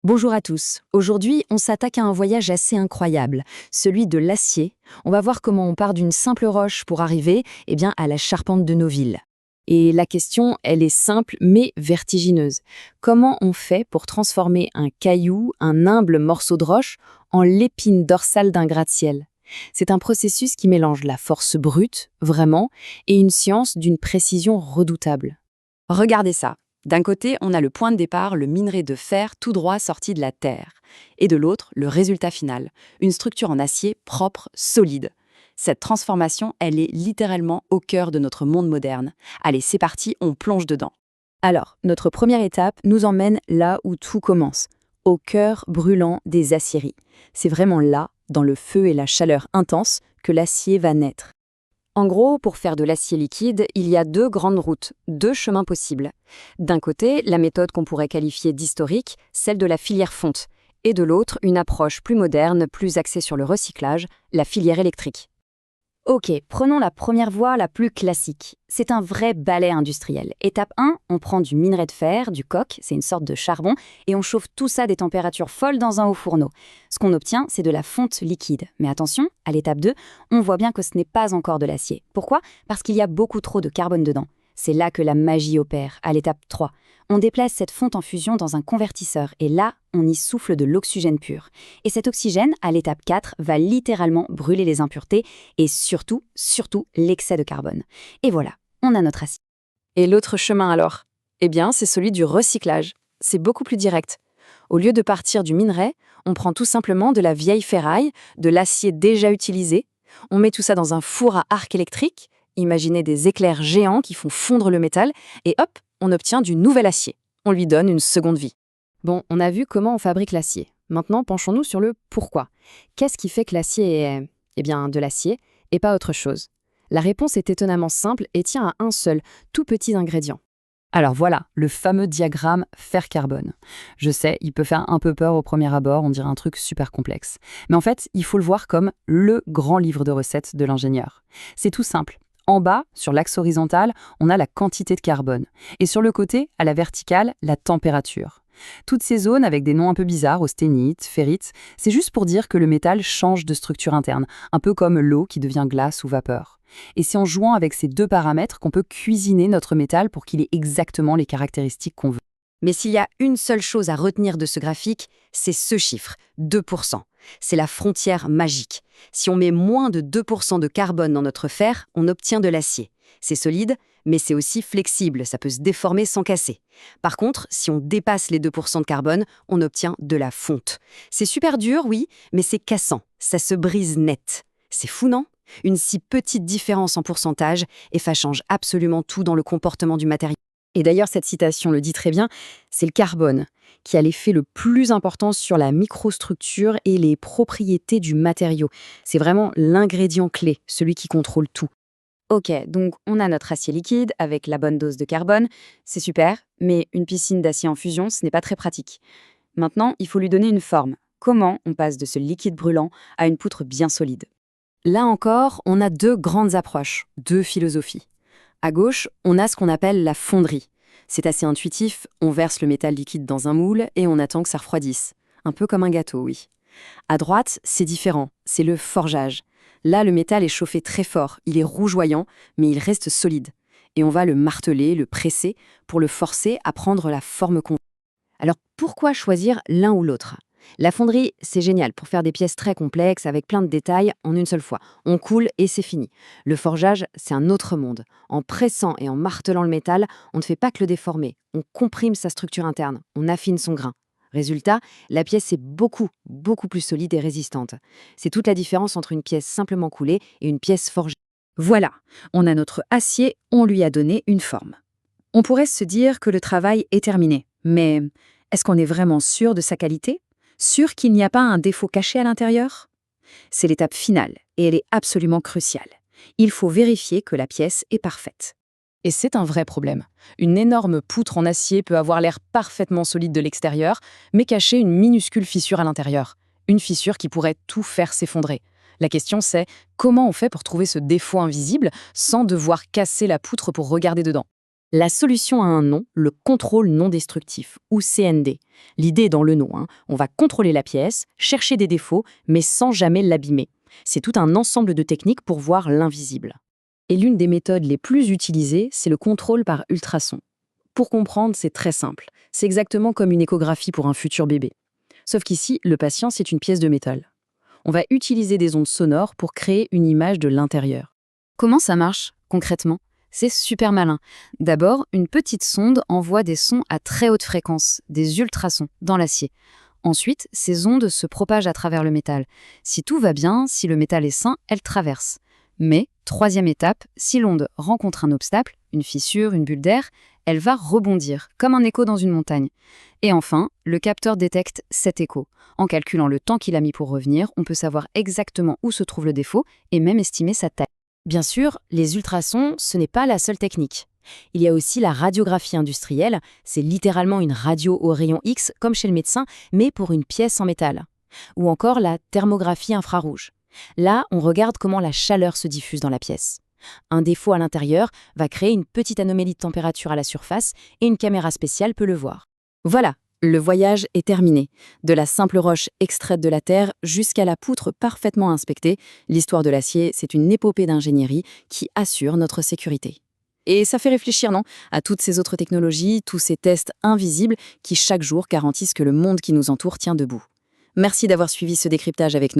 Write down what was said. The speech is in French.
Bonjour à tous. Aujourd'hui, on s'attaque à un voyage assez incroyable, celui de l'acier. On va voir comment on part d'une simple roche pour arriver à la charpente de nos villes. Et la question, elle est simple mais vertigineuse. Comment on fait pour transformer un caillou, un humble morceau de roche, en l'épine dorsale d'un gratte-ciel? C'est un processus qui mélange la force brute, vraiment, et une science d'une précision redoutable. Regardez ça. D'un côté, on a le point de départ, le minerai de fer tout droit sorti de la terre. Et de l'autre, le résultat final, une structure en acier propre, solide. Cette transformation, elle est littéralement au cœur de notre monde moderne. Allez, c'est parti, on plonge dedans. Alors, notre première étape nous emmène là où tout commence, au cœur brûlant des aciéries. C'est vraiment là, dans le feu et la chaleur intense, que l'acier va naître. En gros, pour faire de l'acier liquide, il y a deux grandes routes, deux chemins possibles. D'un côté, la méthode qu'on pourrait qualifier d'historique, celle de la filière fonte, et de l'autre, une approche plus moderne, plus axée sur le recyclage, la filière électrique. Ok, prenons la première voie la plus classique. C'est un vrai balai industriel. Étape 1, on prend du minerai de fer, du coke, c'est une sorte de charbon, et on chauffe tout ça à des températures folles dans un haut fourneau. Ce qu'on obtient, c'est de la fonte liquide. Mais attention, à l'étape 2, on voit bien que ce n'est pas encore de l'acier. Pourquoi? Parce qu'il y a beaucoup trop de carbone dedans. C'est là que la magie opère, à l'étape 3. On déplace cette fonte en fusion dans un convertisseur et là, on y souffle de l'oxygène pur. Et cet oxygène, à l'étape 4, va littéralement brûler les impuretés et surtout l'excès de carbone. Et voilà, on a notre acier. Et l'autre chemin alors? Eh bien, c'est celui du recyclage. C'est beaucoup plus direct. Au lieu de partir du minerai, on prend tout simplement de la vieille ferraille, de l'acier déjà utilisé, on met tout ça dans un four à arc électrique, imaginez des éclairs géants qui font fondre le métal, et hop, on obtient du nouvel acier. On lui donne une seconde vie. Bon, on a vu comment on fabrique l'acier. Maintenant, penchons-nous sur le pourquoi. Qu'est-ce qui fait que l'acier est, de l'acier et pas autre chose? La réponse est étonnamment simple et tient à un seul, tout petit ingrédient. Alors voilà, le fameux diagramme fer-carbone. Je sais, il peut faire un peu peur au premier abord, on dirait un truc super complexe. Mais en fait, il faut le voir comme le grand livre de recettes de l'ingénieur. C'est tout simple. En bas, sur l'axe horizontal, on a la quantité de carbone. Et sur le côté, à la verticale, la température. Toutes ces zones avec des noms un peu bizarres, austénite, ferrite, c'est juste pour dire que le métal change de structure interne, un peu comme l'eau qui devient glace ou vapeur. Et c'est en jouant avec ces deux paramètres qu'on peut cuisiner notre métal pour qu'il ait exactement les caractéristiques qu'on veut. Mais s'il y a une seule chose à retenir de ce graphique, c'est ce chiffre, 2%. C'est la frontière magique. Si on met moins de 2% de carbone dans notre fer, on obtient de l'acier. C'est solide, mais c'est aussi flexible, ça peut se déformer sans casser. Par contre, si on dépasse les 2% de carbone, on obtient de la fonte. C'est super dur, oui, mais c'est cassant, ça se brise net. C'est fou, non? Une si petite différence en pourcentage, et ça change absolument tout dans le comportement du matériau. Et d'ailleurs, cette citation le dit très bien, c'est le carbone qui a l'effet le plus important sur la microstructure et les propriétés du matériau. C'est vraiment l'ingrédient clé, celui qui contrôle tout. Ok, donc on a notre acier liquide avec la bonne dose de carbone, c'est super, mais une piscine d'acier en fusion, ce n'est pas très pratique. Maintenant, il faut lui donner une forme. Comment on passe de ce liquide brûlant à une poutre bien solide? Là encore, on a deux grandes approches, deux philosophies. À gauche, on a ce qu'on appelle la fonderie. C'est assez intuitif, on verse le métal liquide dans un moule et on attend que ça refroidisse. Un peu comme un gâteau, oui. À droite, c'est différent, c'est le forgeage. Là, le métal est chauffé très fort, il est rougeoyant, mais il reste solide. Et on va le marteler, le presser, pour le forcer à prendre la forme qu'on veut. Alors pourquoi choisir l'un ou l'autre? La fonderie, c'est génial pour faire des pièces très complexes avec plein de détails en une seule fois. On coule et c'est fini. Le forgeage, c'est un autre monde. En pressant et en martelant le métal, on ne fait pas que le déformer. On comprime sa structure interne, on affine son grain. Résultat, la pièce est beaucoup plus solide et résistante. C'est toute la différence entre une pièce simplement coulée et une pièce forgée. Voilà, on a notre acier, on lui a donné une forme. On pourrait se dire que le travail est terminé, mais est-ce qu'on est vraiment sûr de sa qualité? Sûr qu'il n'y a pas un défaut caché à l'intérieur? C'est l'étape finale, et elle est absolument cruciale. Il faut vérifier que la pièce est parfaite. Et c'est un vrai problème. Une énorme poutre en acier peut avoir l'air parfaitement solide de l'extérieur, mais cacher une minuscule fissure à l'intérieur. Une fissure qui pourrait tout faire s'effondrer. La question c'est, comment on fait pour trouver ce défaut invisible sans devoir casser la poutre pour regarder dedans? La solution a un nom, le contrôle non destructif, ou CND. L'idée est dans le nom, hein. On va contrôler la pièce, chercher des défauts, mais sans jamais l'abîmer. C'est tout un ensemble de techniques pour voir l'invisible. Et l'une des méthodes les plus utilisées, c'est le contrôle par ultrasons. Pour comprendre, c'est très simple. C'est exactement comme une échographie pour un futur bébé. Sauf qu'ici, le patient, c'est une pièce de métal. On va utiliser des ondes sonores pour créer une image de l'intérieur. Comment ça marche, concrètement ? C'est super malin. D'abord, une petite sonde envoie des sons à très haute fréquence, des ultrasons, dans l'acier. Ensuite, ces ondes se propagent à travers le métal. Si tout va bien, si le métal est sain, elles traversent. Mais, troisième étape, si l'onde rencontre un obstacle, une fissure, une bulle d'air, elle va rebondir, comme un écho dans une montagne. Et enfin, le capteur détecte cet écho. En calculant le temps qu'il a mis pour revenir, on peut savoir exactement où se trouve le défaut et même estimer sa taille. Bien sûr, les ultrasons, ce n'est pas la seule technique. Il y a aussi la radiographie industrielle, c'est littéralement une radio au rayon X, comme chez le médecin, mais pour une pièce en métal. Ou encore la thermographie infrarouge. Là, on regarde comment la chaleur se diffuse dans la pièce. Un défaut à l'intérieur va créer une petite anomalie de température à la surface et une caméra spéciale peut le voir. Voilà, le voyage est terminé. De la simple roche extraite de la terre jusqu'à la poutre parfaitement inspectée, l'histoire de l'acier, c'est une épopée d'ingénierie qui assure notre sécurité. Et ça fait réfléchir, non, à toutes ces autres technologies, tous ces tests invisibles qui chaque jour garantissent que le monde qui nous entoure tient debout. Merci d'avoir suivi ce décryptage avec nous.